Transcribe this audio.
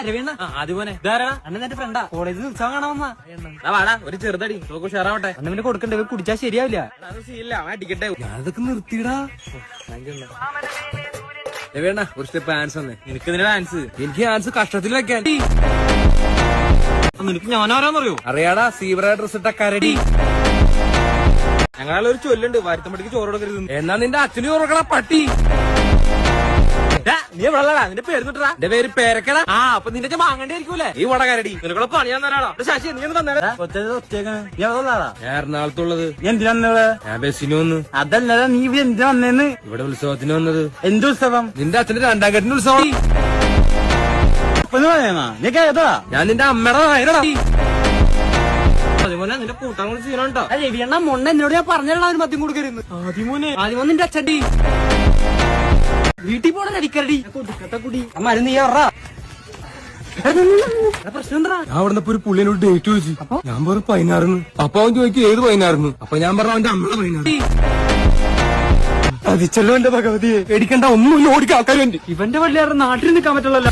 ആദ്യമോനെ അണ്ണന്റെ ഫ്രണ്ടാ കോളേജിൽ ഉത്സവം കാണാൻ വന്നാ വാടാ ഒരു ചെറുതടി നോക്കൂ ഷെയറാവട്ടെ അണ്ണന് കൊടുക്കണ്ടേ കുടിച്ചാൽ ശരിയാവില്ല അടിക്കട്ടെ ഞാനതൊക്കെ നിർത്തിയിടാ വേണ്ട ഒരു സ്റ്റെപ്പ് ആൻസ് വന്നേ നിനക്ക് ഇതിന്റെ ഡാൻസ് എനിക്ക് ഡാൻസ് കഷ്ടത്തിൽ വെക്കാൻ നിനക്ക് ഞാനാരാന്നറിയോ അറിയാടാ സീവറ ഡ്രസ് ഇട്ട കരടി ഞങ്ങളൊരു ചൊല്ലുണ്ട് വരുത്തമ്പടിക്ക് ചോറ് കൊടുക്കരുത് എന്നാ നിന്റെ അച്ഛന് ചോറുക്കണ പട്ടി നീ വെള്ളടാ നിന്റെ പേര് തൊട്ടാ എന്റെ പേര് പേരക്കട അപ്പൊ നിന്റെ വാങ്ങേണ്ടി ആയിരിക്കൂലേ ഈ വടകരടി നിനക്കുള്ള പണിയാൻ തരാളോ ശശി നീ തന്നെ എറണാകുളത്തുള്ളത് എന്തിനാ ഞാൻ ബസ്സിന് വന്നു അതല്ലടാ നീ എന്തിനാ വന്നേന്ന് ഇവിടെ ഉത്സവത്തിന് വന്നത് എന്ത് ഉത്സവം നിന്റെ അച്ഛന്റെ രണ്ടാം കെട്ടിന്റെ ഉത്സവം ഞാൻ നിന്റെ അമ്മയുടെ നായരടാ അതുപോലെ നിന്റെ കൂട്ടാൻ കൂടി ചെയ്യണോ രവിയണ്ണ മൊണ്ണ എന്നോട് ഞാൻ പറഞ്ഞാൽ അവന് മദ്യം കൊടുക്കരുത് ആദ്യമോ നിന്റെ അച്ഛൻ്റെ വീട്ടിൽ പോണ അടിക്കരടി കുടി മരുന്ന് നീ പ്രശ്നം എന്താ ഞാൻ അവിടെ ഒരു പുള്ളിനോട് ഡേറ്റ് ചോദിച്ചു ഞാൻ പറഞ്ഞു 16 അപ്പൊ അവൻ ചോദിക്കും ഏത് 16 അപ്പൊ ഞാൻ പറഞ്ഞു അവന്റെ അമ്മയുടെ 16 അതിച്ചല്ലോ എന്റെ ഭഗവതിയെ പേടിക്കണ്ട ഒന്നും ഓടിക്കാൻ ആൾക്കാരുണ്ട് ഇവന്റെ വള്ളിയാറ് നാട്ടിൽ നിൽക്കാൻ പറ്റുള്ളല്ലോ